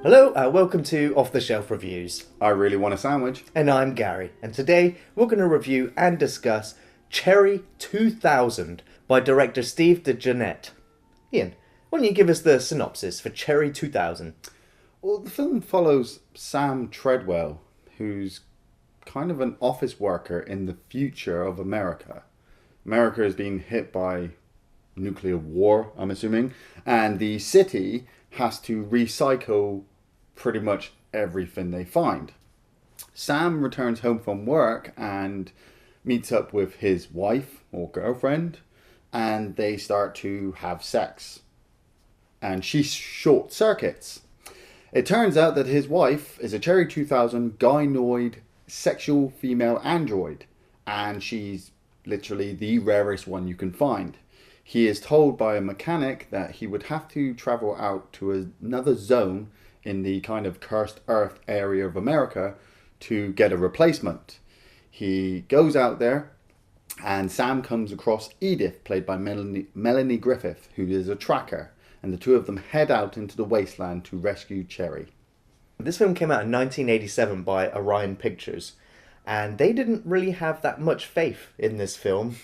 Hello, welcome to Off the Shelf Reviews. I really want a sandwich. And I'm Gary, and today we're going to review and discuss Cherry 2000 by director Steve de Jarnatt. Iain, why don't you give us the synopsis for Cherry 2000? Well, the film follows Sam Treadwell, who's kind of an office worker in the future of America. America is being hit by nuclear war, I'm assuming, and the city has to recycle pretty much everything they find. Sam returns home from work and meets up with his wife or girlfriend, and they start to have sex. And she short circuits. It turns out that his wife is a Cherry 2000 gynoid sexual female android, and she's literally the rarest one you can find. He is told by a mechanic that he would have to travel out to another zone in the kind of cursed earth area of America to get a replacement. He goes out there, and Sam comes across Edith, played by Melanie Griffith, who is a tracker, and the two of them head out into the wasteland to rescue Cherry. This film came out in 1987 by Orion Pictures, and they didn't really have that much faith in this film.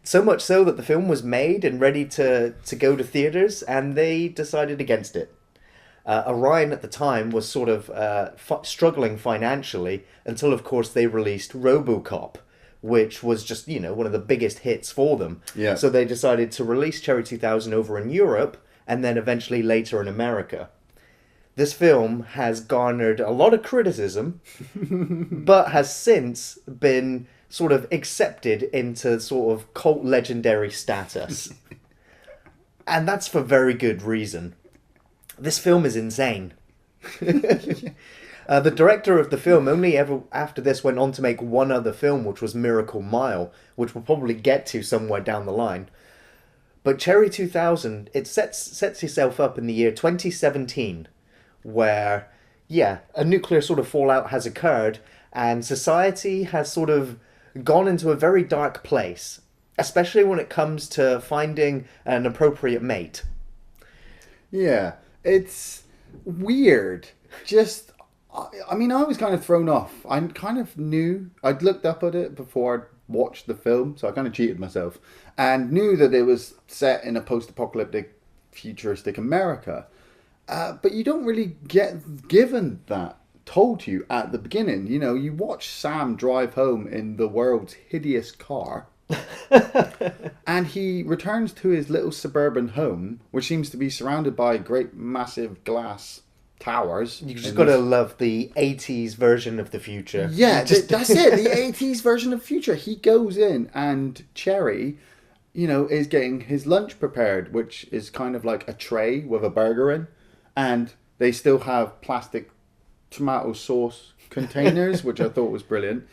So much so that the film was made and ready to go to theatres, and they decided against it. Orion at the time was sort of struggling financially until, of course, they released RoboCop, which was just, one of the biggest hits for them. Yeah. So they decided to release Cherry 2000 over in Europe and then eventually later in America. This film has garnered a lot of criticism, but has since been sort of accepted into sort of cult legendary status. And that's for very good reason. This film is insane. The director of the film only ever after this went on to make one other film, which was Miracle Mile, which we'll probably get to somewhere down the line. But Cherry 2000, it sets yourself up in the year 2017, where, a nuclear sort of fallout has occurred, and society has sort of gone into a very dark place, especially when it comes to finding an appropriate mate. Yeah, it's weird. Just, I was kind of thrown off. I kind of knew, I'd looked up at it before I'd watched the film, so I kind of cheated myself, and knew that it was set in a post-apocalyptic, futuristic America. But you don't really get given that told to you at the beginning. You watch Sam drive home in the world's hideous car. And he returns to his little suburban home, which seems to be surrounded by great massive glass towers. You just got to love the 80s version of the future. Yeah, that's it. The 80s version of future. He goes in and Cherry, is getting his lunch prepared, which is kind of like a tray with a burger in. And they still have plastic tomato sauce containers, which I thought was brilliant.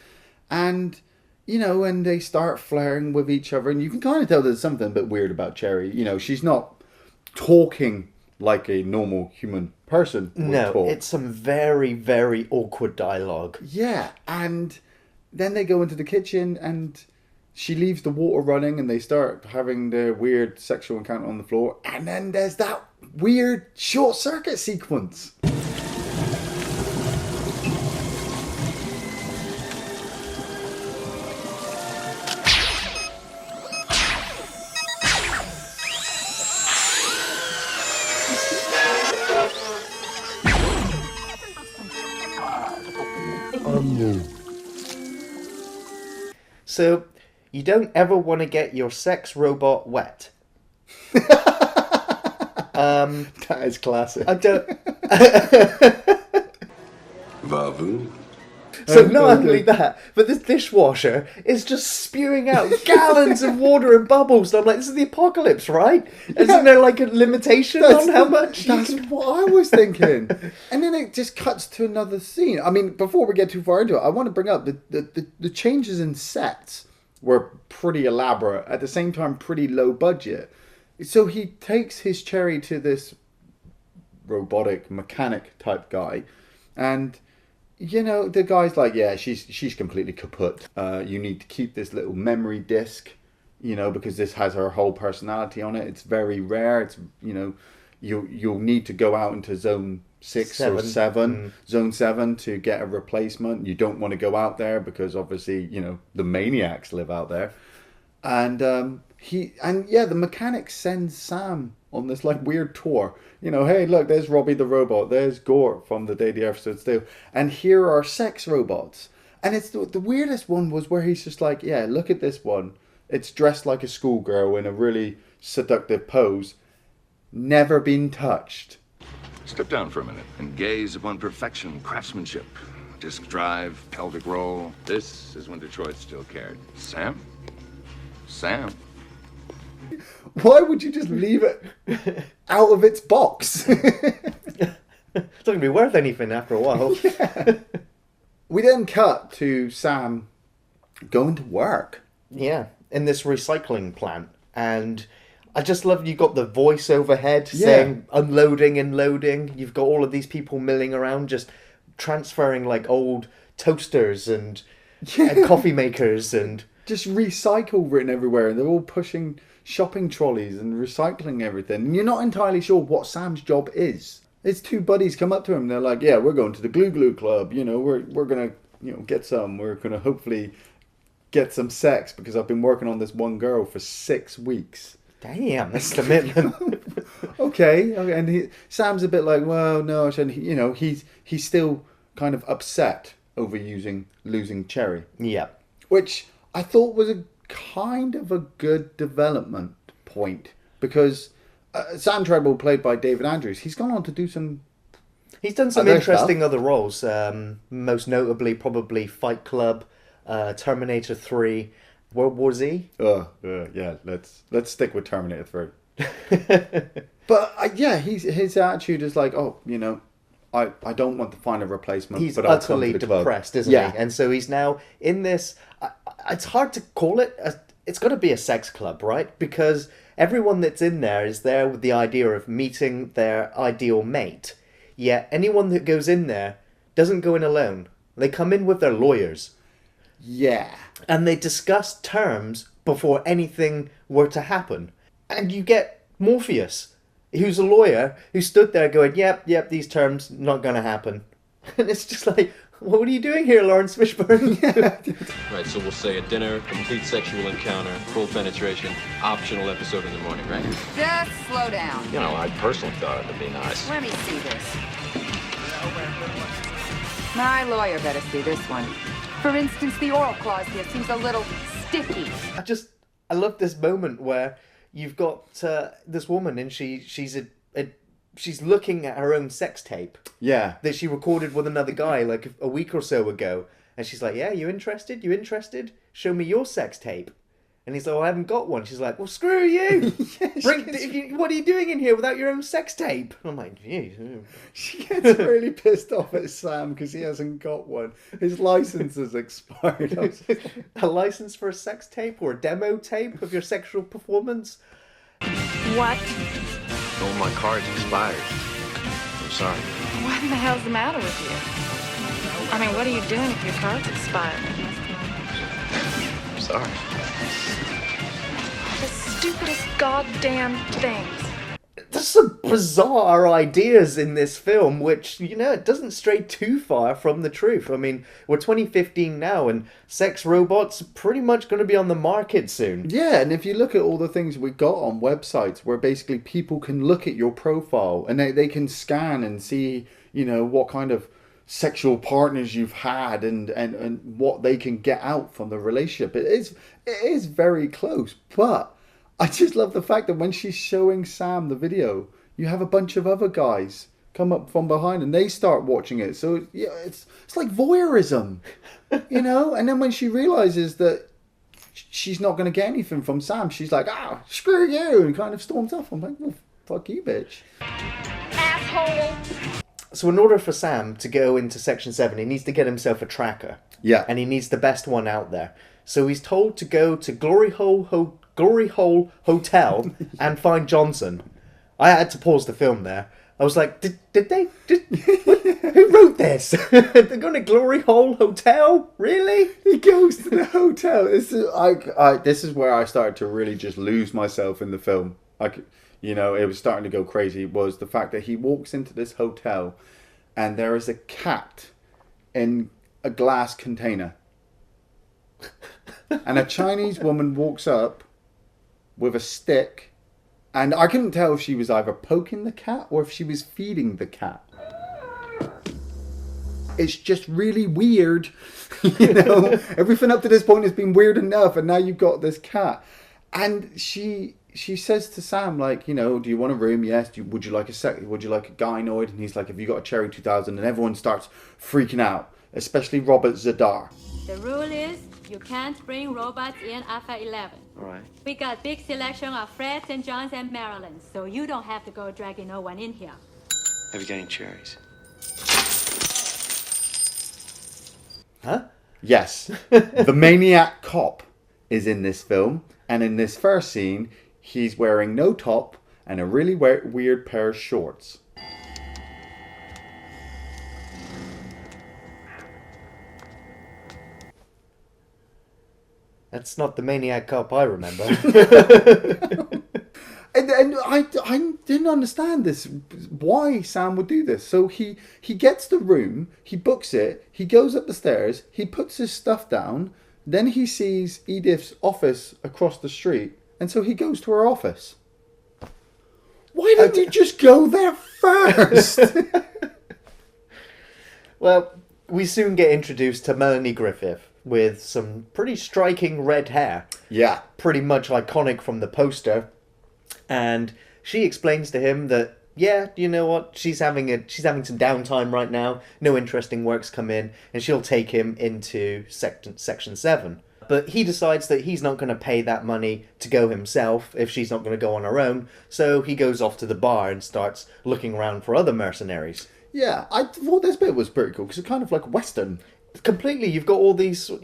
And, and they start flirting with each other. And you can kind of tell there's something a bit weird about Cherry. She's not talking like a normal human person would talk. It's some very, very awkward dialogue. Yeah, and then they go into the kitchen and she leaves the water running and they start having their weird sexual encounter on the floor. And then there's that weird short circuit sequence. So, you don't ever want to get your sex robot wet. That is classic. I don't... Vavu. So not only that, but this dishwasher is just spewing out gallons of water and bubbles. And I'm like, this is the apocalypse, right? Isn't there like a limitation on how much? That's what I was thinking. And then it just cuts to another scene. Before we get too far into it, I want to bring up the changes in sets were pretty elaborate. At the same time, pretty low budget. So he takes his Cherry to this robotic mechanic type guy, and the guy's like, yeah, she's completely kaput. You need to keep this little memory disc, because this has her whole personality on it. It's very rare. It's, you'll need to go out into zone 6 or 7, Zone 7, to get a replacement. You don't want to go out there because obviously, the maniacs live out there. And the mechanic sends Sam on this like weird tour. Hey, look, there's Robbie the robot. There's Gore from The Day the Earth Stood Still. And here are sex robots. And it's the weirdest one was where he's just like, yeah, look at this one. It's dressed like a schoolgirl in a really seductive pose. Never been touched. Step down for a minute and gaze upon perfection, craftsmanship. Disc drive, pelvic roll. This is when Detroit still cared. Sam? Why would you just leave it out of its box? It's not going to be worth anything after a while. Yeah. We then cut to Sam going to work. Yeah, in this recycling plant. And I just love you got the voice overhead saying unloading and loading. You've got all of these people milling around just transferring like old toasters and coffee makers and... Just recycle written everywhere. And they're all pushing shopping trolleys and recycling everything. And you're not entirely sure what Sam's job is. His two buddies come up to him and they're like, yeah, we're going to the Glue Club. We're going to get some. We're going to hopefully get some sex because I've been working on this one girl for 6 weeks. Damn, that's commitment. Okay. And Sam's a bit like, well, no, I shouldn't. He's still kind of upset over losing Cherry. Yeah. Which I thought was a kind of a good development point because Sam Treadwell, played by David Andrews, he's gone on to do some... He's done some interesting other roles. Most notably, probably Fight Club, Terminator 3, World War Z. Yeah, let's stick with Terminator 3. But his attitude is like, I don't want to find a replacement. He's but utterly depressed, isn't he? And so he's now in this... It's hard to call it. It's got to be a sex club, right? Because everyone that's in there is there with the idea of meeting their ideal mate. Yet anyone that goes in there doesn't go in alone. They come in with their lawyers. Yeah. And they discuss terms before anything were to happen. And you get Morpheus, who's a lawyer, who stood there going, yep, these terms not going to happen. And it's just like, what are you doing here, Lawrence Fishburne? Right, so we'll say a dinner, complete sexual encounter, full penetration, optional episode in the morning, right? Just slow down. I personally thought it would be nice. Let me see this. My lawyer better see this one. For instance, the oral clause here seems a little sticky. I love this moment where you've got this woman and she's looking at her own sex tape. Yeah. That she recorded with another guy like a week or so ago. And she's like, yeah, you interested? You interested? Show me your sex tape. And he's like, well, I haven't got one. She's like, well, screw you. What are you doing in here without your own sex tape? I'm like, geez. She gets really pissed off at Sam because he hasn't got one. His license has expired. A license for a sex tape or a demo tape of your sexual performance? What? Oh, my card's expired. I'm sorry. What in the hell's the matter with you? I mean, what are you doing if your card's expired? I'm sorry. The stupidest goddamn things. There's some bizarre ideas in this film, which, it doesn't stray too far from the truth. I mean, we're 2015 now, and sex robots are pretty much going to be on the market soon. Yeah, and if you look at all the things we got on websites where basically people can look at your profile and they can scan and see, what kind of sexual partners you've had and what they can get out from the relationship. It is very close, but I just love the fact that when she's showing Sam the video, you have a bunch of other guys come up from behind and they start watching it. So it's like voyeurism, And then when she realizes that she's not going to get anything from Sam, she's like, screw you, and kind of storms off. I'm like, well, fuck you, bitch. Asshole! So in order for Sam to go into Section 7, he needs to get himself a tracker. Yeah. And he needs the best one out there. So he's told to go to Glory Hole Hotel and find Johnson. I had to pause the film there. I was like, who wrote this? They're going to Glory Hole Hotel? Really? He goes to the hotel. This is where I started to really just lose myself in the film. It was starting to go crazy. Was the fact that he walks into this hotel and there is a cat in a glass container. And a Chinese woman walks up with a stick, and I couldn't tell if she was either poking the cat or if she was feeding the cat. It's just really weird. Everything up to this point has been weird enough, and now you've got this cat. And she says to Sam, like, do you want a room? Yes. Would you like a gynoid? And he's like, have you got a Cherry 2000? And everyone starts freaking out, especially Robert Zadar. The rule is you can't bring robots in after 11. All right. We got big selection of Fred, St. John's, and Maryland, so you don't have to go dragging no one in here. Have you got any cherries? Huh? Yes. The maniac cop is in this film, and in this first scene, he's wearing no top and a really weird pair of shorts. That's not the maniac cop I remember. And I didn't understand this, why Sam would do this. So he gets the room, he books it, he goes up the stairs, he puts his stuff down, then he sees Edith's office across the street, and so he goes to her office. Why didn't you just go there first? Well, we soon get introduced to Melanie Griffith with some pretty striking red hair. Yeah. Pretty much iconic from the poster. And she explains to him that, yeah, you know what, she's having some downtime right now, no interesting works come in, and she'll take him into section 7. But he decides that he's not going to pay that money to go himself if she's not going to go on her own, so he goes off to the bar and starts looking around for other mercenaries. Yeah, I thought this bit was pretty cool, because it's kind of like Western. Completely, you've got all these sort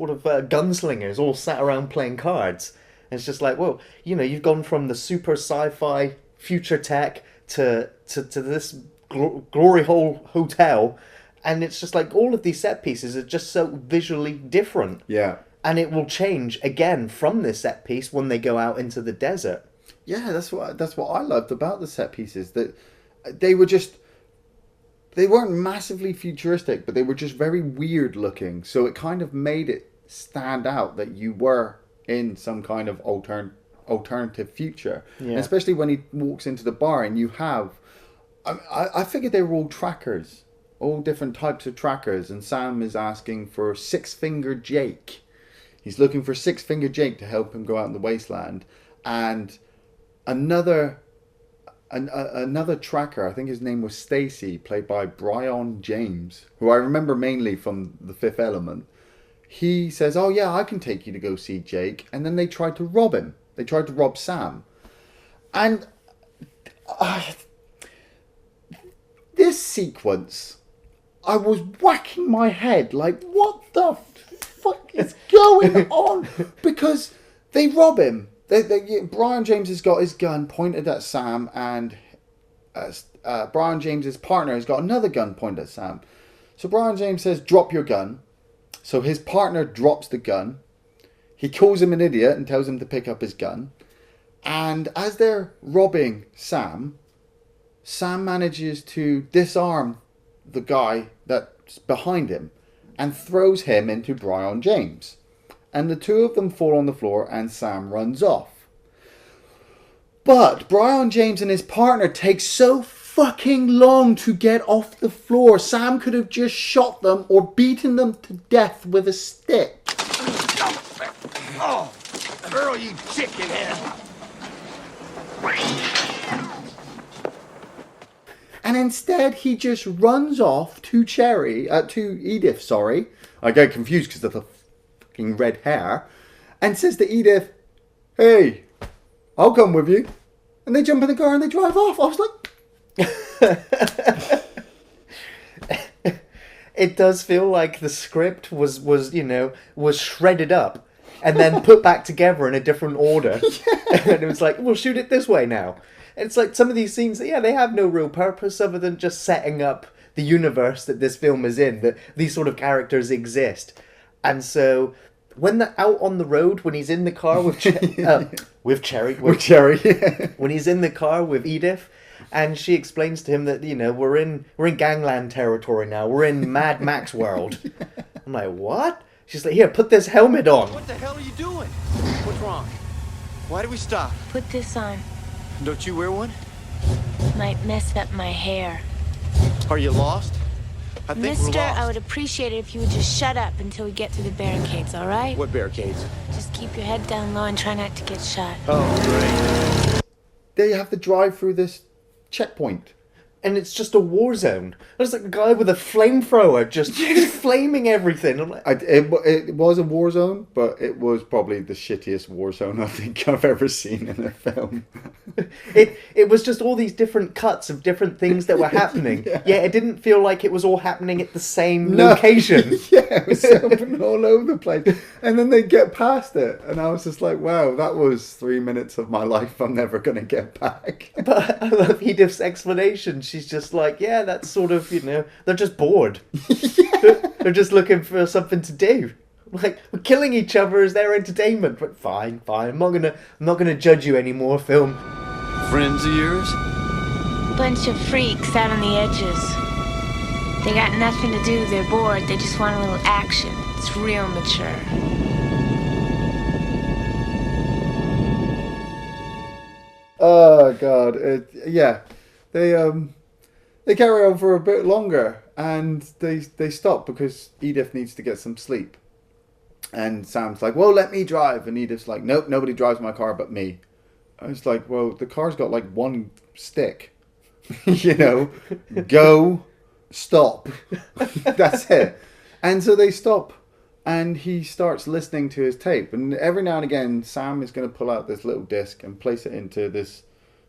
of gunslingers all sat around playing cards. And it's just like, well, you've gone from the super sci-fi future tech to this glory hole hotel, and it's just like all of these set pieces are just so visually different. Yeah. And it will change again from this set piece when they go out into the desert. Yeah, that's what I loved about the set pieces, that they weren't massively futuristic, but they were just very weird looking. So it kind of made it stand out that you were in some kind of alternative future. Yeah. Especially when he walks into the bar and you have... I figured they were all trackers. All different types of trackers. And Sam is asking for Six-Finger Jake. He's looking for Six-Finger Jake to help him go out in the wasteland. And another tracker, I think his name was Stacy, played by Brian James, who I remember mainly from The Fifth Element. He says, oh yeah, I can take you to go see Jake. And then they tried to rob him. They tried to rob Sam. And this sequence, I was whacking my head like, what the fuck is going on? Because they rob him. Brian James has got his gun pointed at Sam, and Brian James's partner has got another gun pointed at Sam. So Brian James says, drop your gun. So his partner drops the gun. He calls him an idiot and tells him to pick up his gun. And as they're robbing Sam manages to disarm the guy that's behind him and throws him into Brian James. And the two of them fall on the floor and Sam runs off. But Brian James and his partner take so fucking long to get off the floor. Sam could have just shot them or beaten them to death with a stick. Oh, girl, you chickenhead. And instead he just runs off to Edith, I get confused because of the fucking red hair, and says to Edith, hey, I'll come with you. And they jump in the car and they drive off. I was like... It does feel like the script was shredded up and then put back together in a different order. Yeah. And it was like, we'll shoot it this way now. It's like some of these scenes, yeah, they have no real purpose other than just setting up the universe that this film is in, that these sort of characters exist. And so when they're out on the road, when he's in the car with Cherry, when he's in the car with Edith, And she explains to him that, you know, we're in gangland territory now. We're in Mad Max world. I'm like, what? She's like, here, put this helmet on. What the hell are you doing? What's wrong? Why did we stop? Put this on. Don't you wear one? Might mess up my hair. Are you lost? I think we're Mister, lost. I would appreciate it if you would just shut up until we get to the barricades, all right? What barricades? Just keep your head down low and try not to get shot. Oh, great. They have to drive through this checkpoint. And it's just a war zone. There's like a guy with a flamethrower just flaming everything. I'm like, It was a war zone, but it was probably the shittiest war zone I think I've ever seen in a film. it was just all these different cuts of different things that were happening. Yeah, it didn't feel like it was all happening at the same location. Yeah, it was happening all over the place. And then they get past it. And I was just like, wow, that was 3 minutes of my life I'm never going to get back. But I love Edith's explanation. She's just like, yeah, that's sort of, you know, they're just bored. They're just looking for something to do. Like, we're killing each other as their entertainment. But fine. I'm not gonna judge you anymore, film. Friends of yours? Bunch of freaks out on the edges. They got nothing to do, they're bored, they just want a little action. It's real mature. Oh, God. They carry on for a bit longer, and they stop because Edith needs to get some sleep. And Sam's like, well, let me drive. And Edith's like, nope, nobody drives my car but me. I was like, well, the car's got like one stick. You know, go, stop. That's it. And so they stop, and he starts listening to his tape. And every now and again, Sam is going to pull out this little disc and place it into this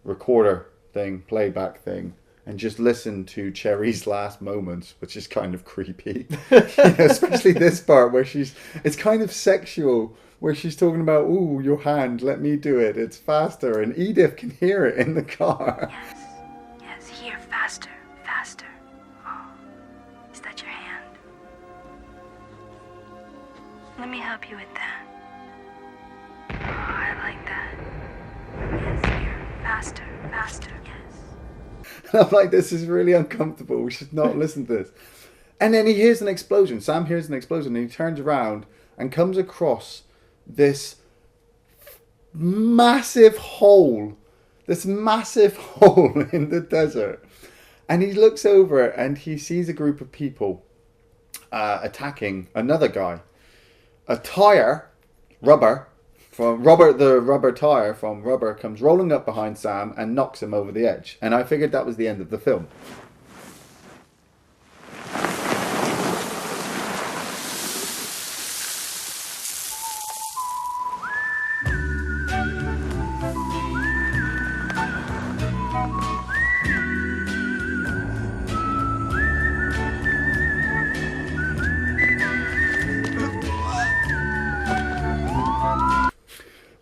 recorder thing, playback thing, and just listen to Cherry's last moments, which is kind of creepy. You know, especially this part where it's kind of sexual, where she's talking about, ooh, your hand, let me do it, it's faster, and Edith can hear it in the car. Yes, here, faster. Oh, is that your hand? Let me help you with that. Oh, I like that. Yes, here, faster, yes. And I'm like, this is really uncomfortable. We should not listen to this. And then he hears an explosion. Sam hears an explosion, and he turns around and comes across this massive hole. This massive hole in the desert. And he looks over and he sees a group of people attacking another guy. A tire, rubber, from Robert, the rubber tire from Rubber comes rolling up behind Sam and knocks him over the edge. And I figured that was the end of the film.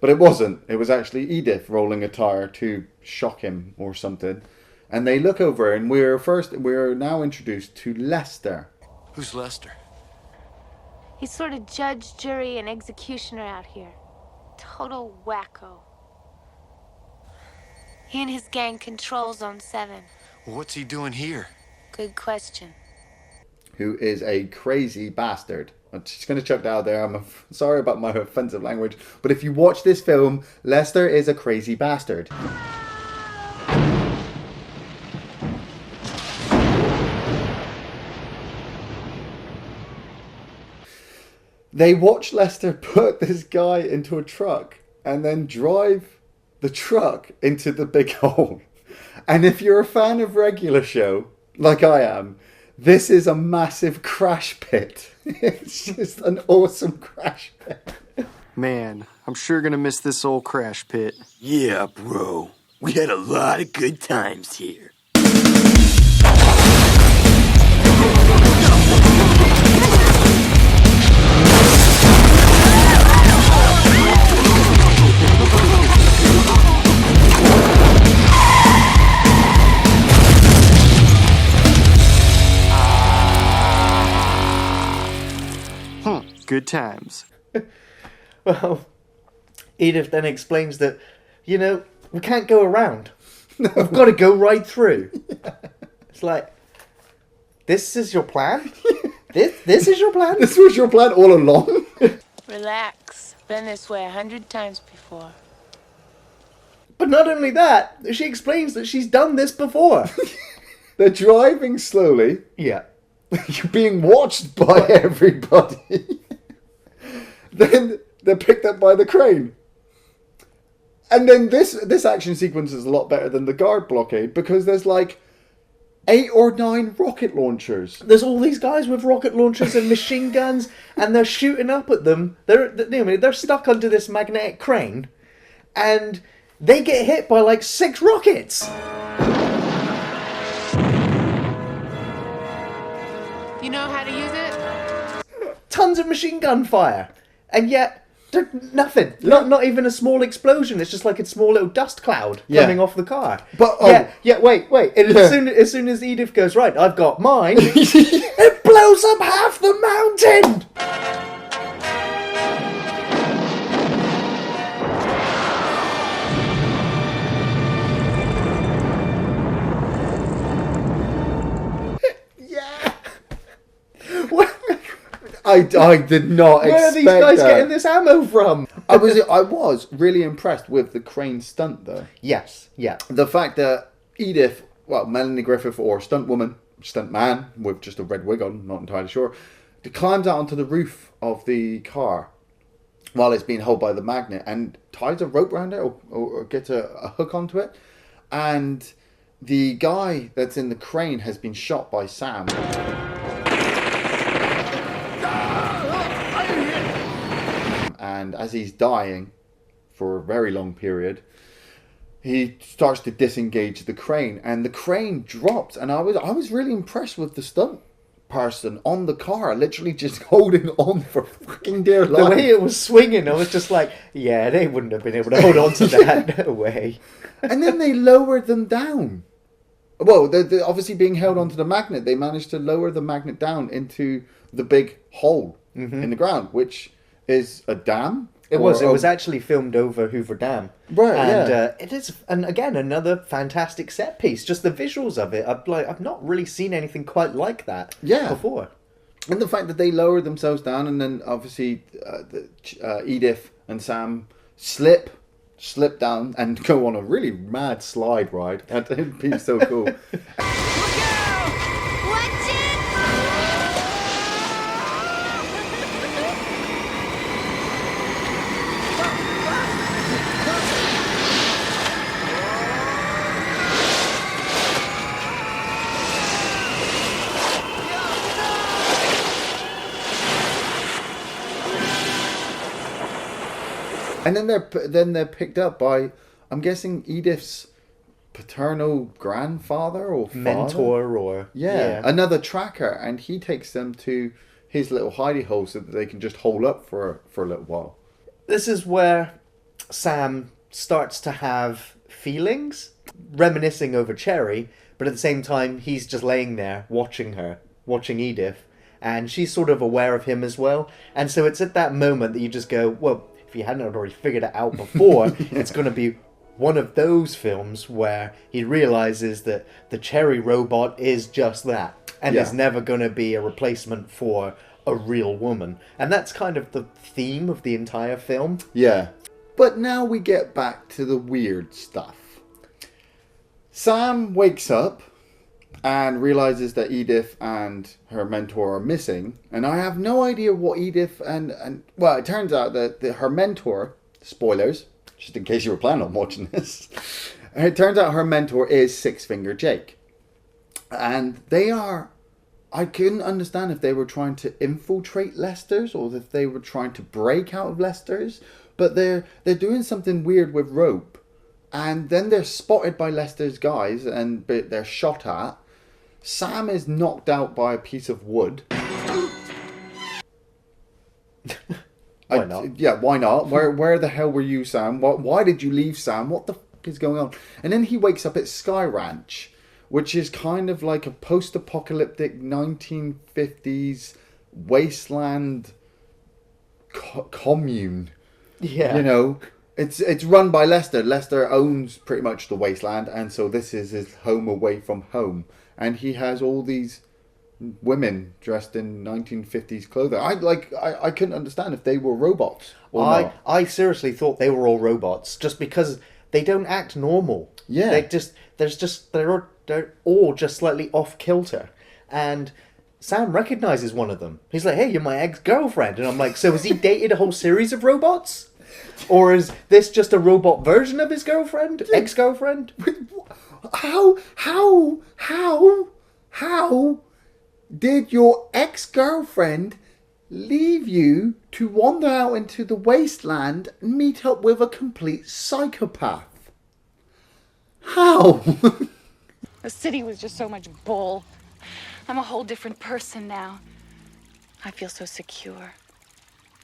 But it wasn't. It was actually Edith rolling a tire to shock him or something. And they look over, and we're now introduced to Lester. Who's Lester? He's sort of judge, jury, and executioner out here. Total wacko. He and his gang control Zone 7. What's he doing here? Good question. Who is a crazy bastard. I'm just going to chuck that out there. I'm sorry about my offensive language. But if you watch this film, Lester is a crazy bastard. They watch Lester put this guy into a truck and then drive the truck into the big hole. And if you're a fan of Regular Show, like I am, this is a massive crash pit. It's just an awesome crash pit. Man, I'm sure gonna miss this old crash pit. Yeah, bro. We had a lot of good times here. Good times. Well, Edith then explains that, you know, we can't go around. We've got to go right through. It's like, this is your plan? This is your plan? This was your plan all along? Relax. Been this way 100 times before. But not only that, she explains that she's done this before. They're driving slowly. Yeah. You're being watched by everybody. Then they're picked up by the crane. And then this action sequence is a lot better than the guard blockade because there's like 8 or 9 rocket launchers. There's all these guys with rocket launchers and machine guns, and they're shooting up at them. They're stuck under this magnetic crane, and they get hit by like 6 rockets. You know how to use it? Tons of machine gun fire, and yet nothing. Not even a small explosion. It's just like a small little dust cloud coming off the car. But wait. And as soon as Edith goes, right, I've got mine, it blows up half the mountain. I did not expect that. Where are these guys getting this ammo from? I was really impressed with the crane stunt, though. Yes, yeah. The fact that Edith, Melanie Griffith, or stunt man with just a red wig on, not entirely sure, climbs out onto the roof of the car while it's being held by the magnet and ties a rope around it or gets a hook onto it. And the guy that's in the crane has been shot by Sam. And as he's dying for a very long period, he starts to disengage the crane, and the crane drops. And I was really impressed with the stunt person on the car, literally just holding on for fucking dear life. The way it was swinging, I was just like, yeah, they wouldn't have been able to hold on to that. No way. And then they lowered them down. Well, they're obviously being held onto the magnet. They managed to lower the magnet down into the big hole in the ground, which is a dam. It was actually filmed over Hoover Dam. Right, and it is, and again, another fantastic set piece. Just the visuals of it, I've not really seen anything quite like that before. And the fact that they lowered themselves down, and then obviously Edith and Sam slip down and go on a really mad slide ride. That'd be so cool. And then they're picked up by, I'm guessing, Edith's paternal grandfather or father? Mentor or... Yeah, another tracker. And he takes them to his little hidey hole so that they can just hole up for a little while. This is where Sam starts to have feelings, reminiscing over Cherry, but at the same time, he's just laying there watching Edith, and she's sort of aware of him as well. And so it's at that moment that you just go, well, if you hadn't already figured it out before, it's going to be one of those films where he realizes that the Cherry robot is just that, and is never going to be a replacement for a real woman. And that's kind of the theme of the entire film. Yeah. But now we get back to the weird stuff. Sam wakes up and realizes that Edith and her mentor are missing. And I have no idea what Edith and well, it turns out that her mentor, spoilers, just in case you were planning on watching this, it turns out her mentor is Six Finger Jake. And they are, I couldn't understand if they were trying to infiltrate Lester's or if they were trying to break out of Lester's, but they're doing something weird with rope. And then they're spotted by Lester's guys and they're shot at. Sam is knocked out by a piece of wood. Why not? Yeah, why not? Where the hell were you, Sam? Why did you leave, Sam? What the fuck is going on? And then he wakes up at Sky Ranch, which is kind of like a post-apocalyptic 1950s wasteland commune. Yeah. You know? It's run by Lester. Lester owns pretty much the wasteland, and so this is his home away from home. And he has all these women dressed in 1950s clothing. I couldn't understand if they were robots or not. I seriously thought they were all robots, just because they don't act normal. Yeah. They're all just slightly off kilter. And Sam recognizes one of them. He's like, "Hey, you're my ex-girlfriend." And I'm like, so has he dated a whole series of robots? Or is this just a robot version of his girlfriend? Ex-girlfriend? How did your ex-girlfriend leave you to wander out into the wasteland and meet up with a complete psychopath? How? The city was just so much bull. I'm a whole different person now. I feel so secure.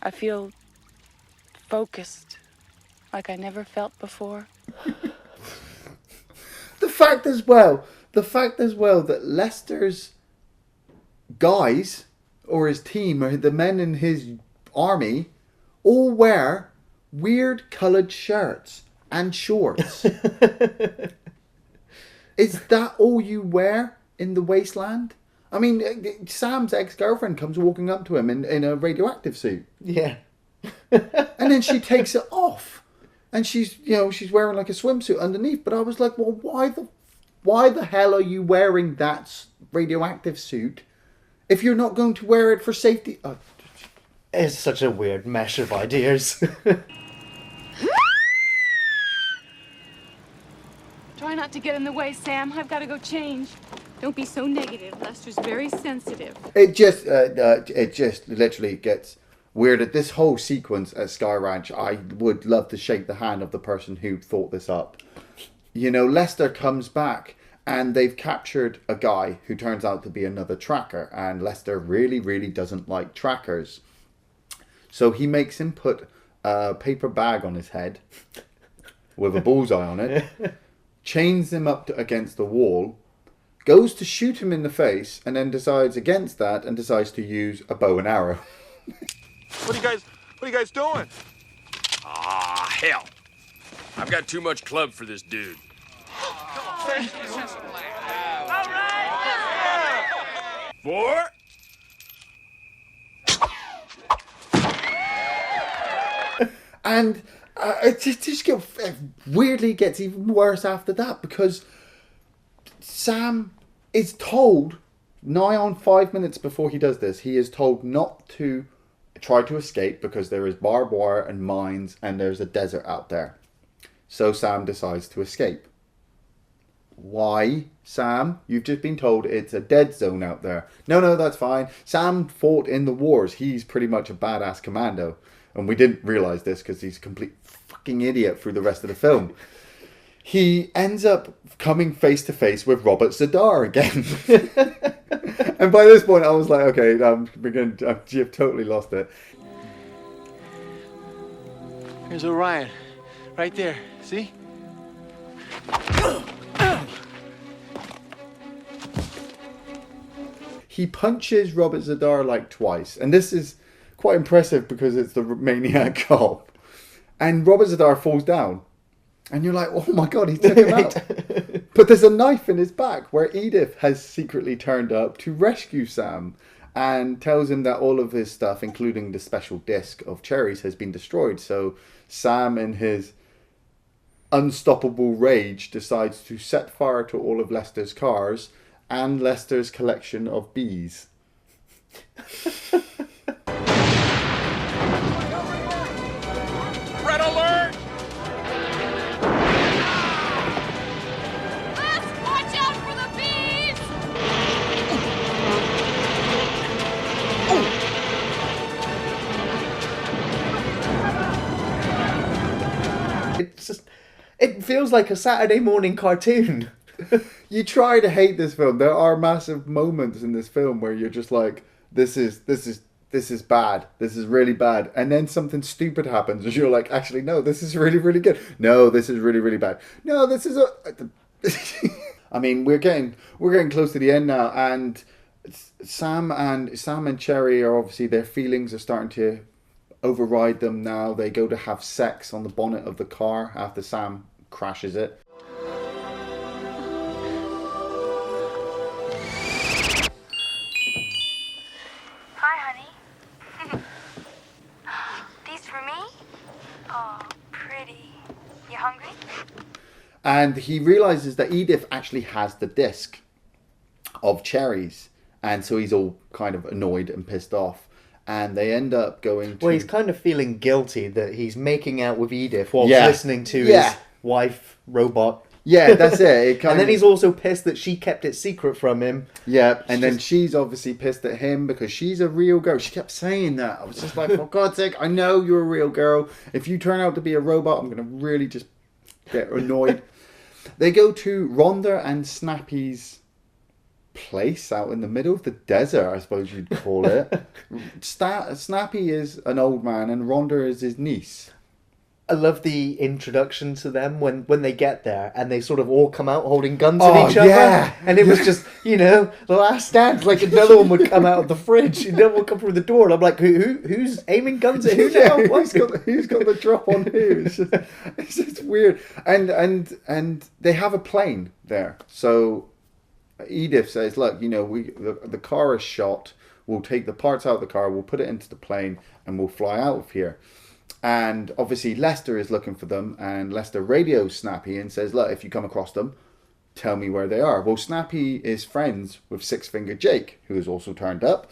I feel focused, like I never felt before. The fact as well that Lester's guys, or his team, or the men in his army, all wear weird coloured shirts and shorts. Is that all you wear in the wasteland? I mean, Sam's ex-girlfriend comes walking up to him in a radioactive suit. Yeah. And then she takes it off. And she's wearing like a swimsuit underneath. But I was like, well, why the hell are you wearing that radioactive suit if you're not going to wear it for safety? Oh. It's such a weird mesh of ideas. Try not to get in the way, Sam. I've got to go change. Don't be so negative. Lester's very sensitive. It just literally gets weird. At this whole sequence at Sky Ranch, I would love to shake the hand of the person who thought this up. You know, Lester comes back and they've captured a guy who turns out to be another tracker, and Lester really, really doesn't like trackers. So he makes him put a paper bag on his head with a bullseye on it, chains him up against the wall, goes to shoot him in the face, and then decides against that and decides to use a bow and arrow. What are you guys doing? Ah, hell. I've got too much club for this dude. Four. And it just weirdly gets even worse after that, because Sam is told, nigh on 5 minutes before he does this, he is told not to try to escape because there is barbed wire and mines and there's a desert out there. So Sam decides to escape. Why, Sam? You've just been told it's a dead zone out there. No, that's fine. Sam fought in the wars. He's pretty much a badass commando. And we didn't realise this because he's a complete fucking idiot through the rest of the film. He ends up coming face to face with Robert Zadar again. And by this point I was like, okay, you've totally lost it. Here's Orion. Right there. See? He punches Robert Zadar like twice. And this is quite impressive because it's the maniac cop. And Robert Zadar falls down. And you're like, oh my god, he took him out. But there's a knife in his back where Edith has secretly turned up to rescue Sam and tells him that all of his stuff, including the special disc of cherries, has been destroyed. So Sam, in his unstoppable rage, decides to set fire to all of Lester's cars and Lester's collection of bees. Red alert! Watch out for the bees! It feels like a Saturday morning cartoon. You try to hate this film. There are massive moments in this film where you're just like, this is bad. This is really bad. And then something stupid happens and you're like, actually, no, this is really, really good. No, this is really, really bad. No, this is I mean, we're getting close to the end now, and Sam and Cherry are obviously, their feelings are starting to override them now. They go to have sex on the bonnet of the car after Sam crashes it. Hi, honey. These for me? Oh, pretty. You hungry? And he realizes that Edith actually has the disc of cherries. And so he's all kind of annoyed and pissed off. And they end up going to... Well, he's kind of feeling guilty that he's making out with Edith while listening to his wife, robot. Yeah, that's it. And then he's also pissed that she kept it secret from him. Yeah, and then she's obviously pissed at him because she's a real girl. She kept saying that. I was just like, for God's sake, I know you're a real girl. If you turn out to be a robot, I'm going to really just get annoyed. They go to Rhonda and Snappy's place out in the middle of the desert, I suppose you'd call it. Snappy is an old man and Rhonda is his niece. I love the introduction to them when they get there and they sort of all come out holding guns at each other. And it was just, the last stand. Like another one would come out of the fridge, another one would come through the door, and I'm like, who's aiming guns at who now? Who's got the drop on who? It's just weird. And they have a plane there. So Edith says, look, the car is shot. We'll take the parts out of the car, we'll put it into the plane, and we'll fly out of here. And obviously Lester is looking for them, and Lester radios Snappy and says, look, if you come across them, tell me where they are. Well, Snappy is friends with Six Finger Jake, who has also turned up,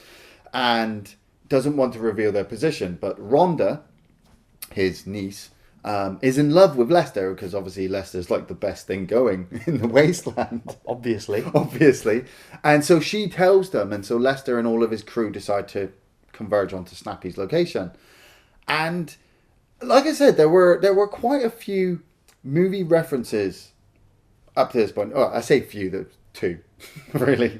and doesn't want to reveal their position. But Rhonda, his niece, is in love with Lester, because obviously Lester's like the best thing going in the wasteland. Obviously. And so she tells them, and so Lester and all of his crew decide to converge onto Snappy's location. And like I said, there were quite a few movie references up to this point. Oh, I say few, there's two, really.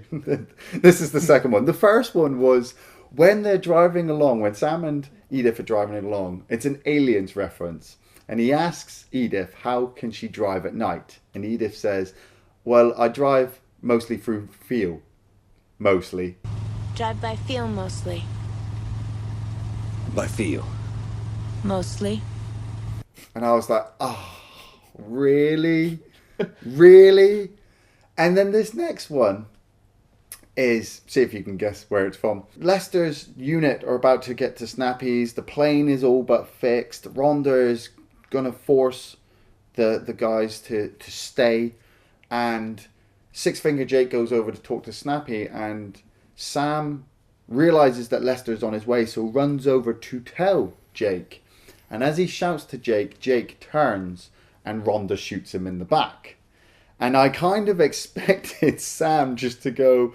This is the second one. The first one was when they're driving along, when Sam and Edith are driving along, it's an Aliens reference. And he asks Edith, how can she drive at night? And Edith says, well, I drive mostly through feel. Mostly. Drive by feel mostly. By feel. Mostly. And I was like, oh, really? Really? And then this next one is, see if you can guess where it's from. Lester's unit are about to get to Snappy's. The plane is all but fixed. Rhonda is going to force the guys to stay. And Six Finger Jake goes over to talk to Snappy. And Sam realizes that Lester's on his way, so runs over to tell Jake. And as he shouts to Jake, Jake turns and Rhonda shoots him in the back. And I kind of expected Sam just to go,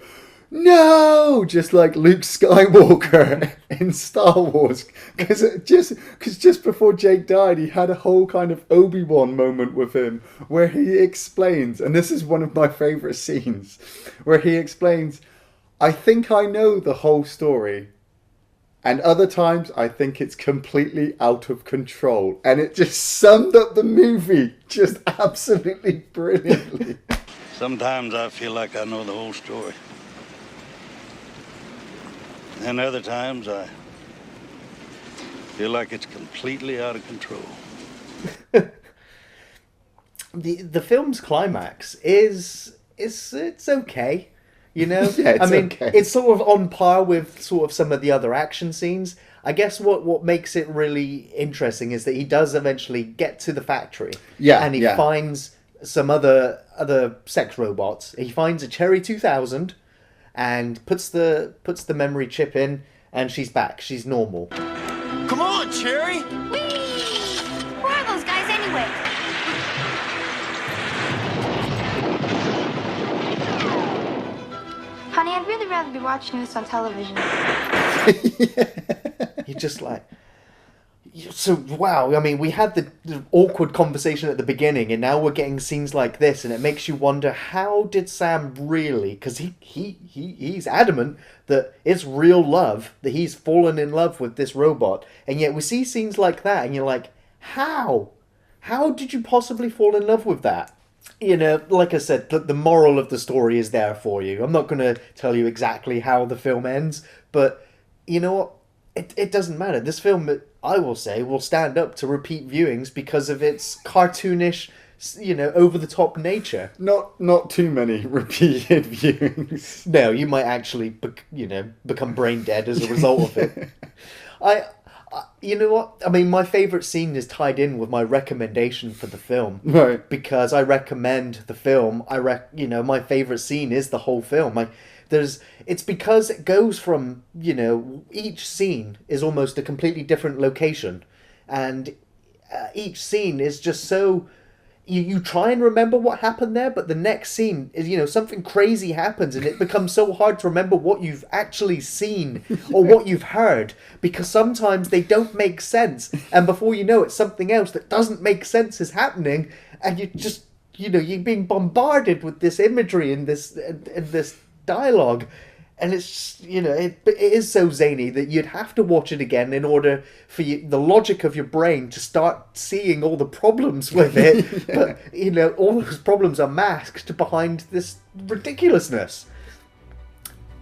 no! Just like Luke Skywalker in Star Wars. Because just before Jake died, he had a whole kind of Obi-Wan moment with him where he explains, and this is one of my favourite scenes, where he explains, I think I know the whole story. And other times, I think it's completely out of control. And it just summed up the movie just absolutely brilliantly. Sometimes I feel like I know the whole story. And other times, I feel like it's completely out of control. The film's climax is it's okay. Yeah, okay. It's sort of on par with sort of some of the other action scenes. I guess what makes it really interesting is that he does eventually get to the factory. Yeah, and he finds some other sex robots. He finds a Cherry 2000 and puts the memory chip in, and she's back. She's normal. Come on, Cherry! Whee! Where are those guys anyway? Honey, I'd really rather be watching this on television. You're just like... So, wow, I mean, we had the awkward conversation at the beginning, and now we're getting scenes like this, and it makes you wonder, how did Sam really... Because he's adamant that it's real love, that he's fallen in love with this robot, and yet we see scenes like that, and you're like, how? How did you possibly fall in love with that? Like I said, the moral of the story is there for you. I'm not going to tell you exactly how the film ends, but you know what? It doesn't matter. This film I will say, will stand up to repeat viewings because of its cartoonish, over-the-top nature. Not too many repeated viewings. No, you might actually, become brain dead as a result of it. You know what? I mean, my favourite scene is tied in with my recommendation for the film. Right. Because I recommend the film. My favourite scene is the whole film. It's because it goes from, each scene is almost a completely different location. And each scene is just so... You try and remember what happened there, but the next scene is, something crazy happens and it becomes so hard to remember what you've actually seen or what you've heard, because sometimes they don't make sense. And before you know it, something else that doesn't make sense is happening, and you just, you're being bombarded with this imagery and this dialogue. And it's, it is so zany that you'd have to watch it again in order for the logic of your brain to start seeing all the problems with it. But, all those problems are masked behind this ridiculousness.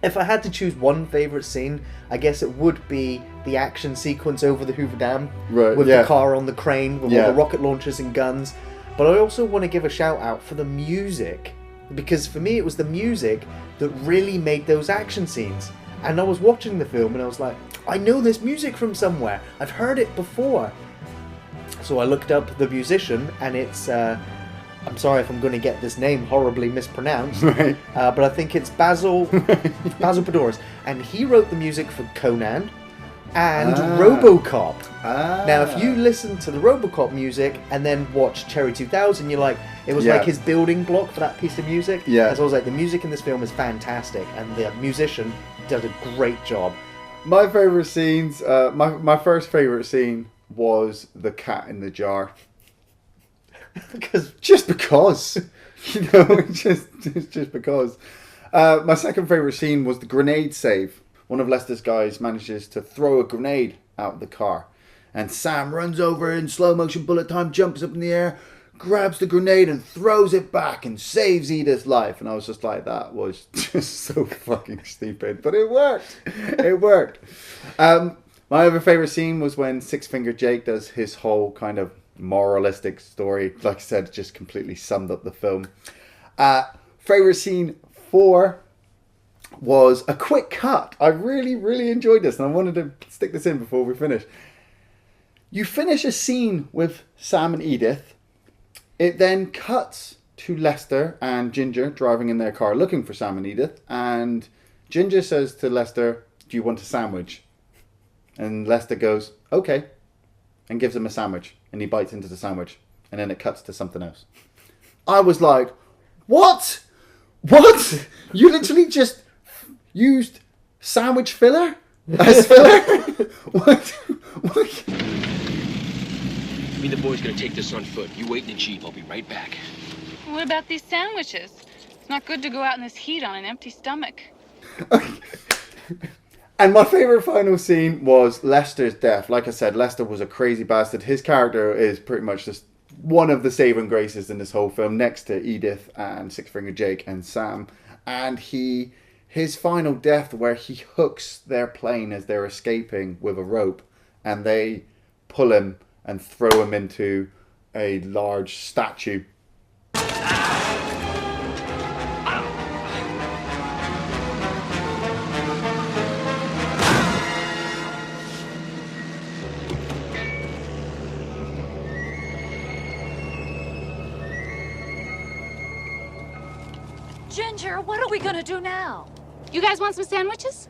If I had to choose one favourite scene, I guess it would be the action sequence over the Hoover Dam. Right, with the car on the crane, with all the rocket launchers and guns. But I also want to give a shout out for the music. Because for me, it was the music that really made those action scenes. And I was watching the film and I was like, I know this music from somewhere. I've heard it before. So I looked up the musician, and it's... I'm sorry if I'm going to get this name horribly mispronounced. Right. But I think it's Basil Podores. And he wrote the music for Conan and RoboCop. Now, if you listen to the RoboCop music and then watch Cherry 2000, you're like, it was like his building block for that piece of music. Yeah. So I was like, the music in this film is fantastic, and the musician does a great job. My favourite scenes, my first favourite scene was the cat in the jar. Just because. Just because. My second favourite scene was the grenade save. One of Lester's guys manages to throw a grenade out of the car. And Sam runs over in slow motion bullet time, jumps up in the air, grabs the grenade and throws it back and saves Edith's life. And I was just like, that was just so fucking stupid. But it worked. It worked. My other favourite scene was when Six Finger Jake does his whole kind of moralistic story. Like I said, just completely summed up the film. Favourite scene 4 was a quick cut. I really, really enjoyed this, and I wanted to stick this in before we finish. You finish a scene with Sam and Edith. It then cuts to Lester and Ginger driving in their car looking for Sam and Edith, and Ginger says to Lester, "Do you want a sandwich?" And Lester goes, "Okay," and gives him a sandwich, and he bites into the sandwich, and then it cuts to something else. I was like, what? What? You literally just used sandwich filler as filler? What? Me and the boys gonna take this on foot. You wait in the Jeep. I'll be right back. What about these sandwiches? It's not good to go out in this heat on an empty stomach. And my favourite final scene was Lester's death. Like I said, Lester was a crazy bastard. His character is pretty much just one of the saving graces in this whole film, next to Edith and Six Finger Jake and Sam. And his final death, where he hooks their plane as they're escaping with a rope, and they pull him and throw him into a large statue. Ginger, what are we gonna do now? You guys want some sandwiches?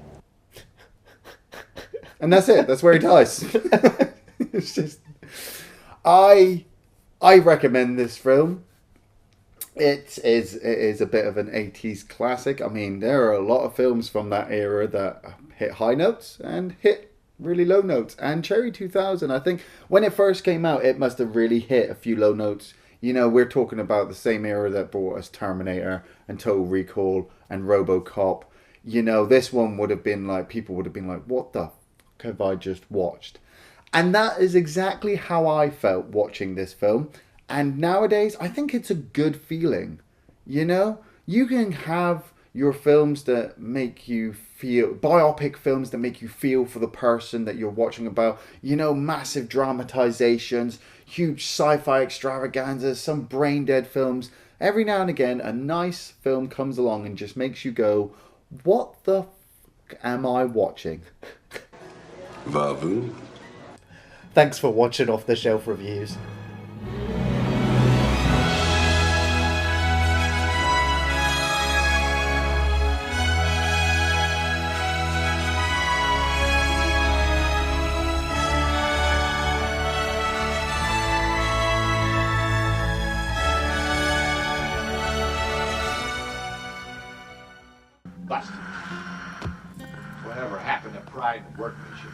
And that's it. That's where he dies. It's just... I recommend this film. It is a bit of an 80s classic. I mean, there are a lot of films from that era that hit high notes and hit really low notes. And Cherry 2000, I think, when it first came out, it must have really hit a few low notes. You know, we're talking about the same era that brought us Terminator and Total Recall and RoboCop. You know, this one would have been like, people would have been like, what the fuck have I just watched? And that is exactly how I felt watching this film. And nowadays, I think it's a good feeling. You know, you can have your films that make you feel, biopic films that make you feel for the person that you're watching about. You know, massive dramatizations, huge sci-fi extravaganzas, some brain-dead films. Every now and again, a nice film comes along and just makes you go, what the f*** am I watching? Vavu. Thanks for watching Off the Shelf Reviews. Busted. Whatever happened to pride and workmanship?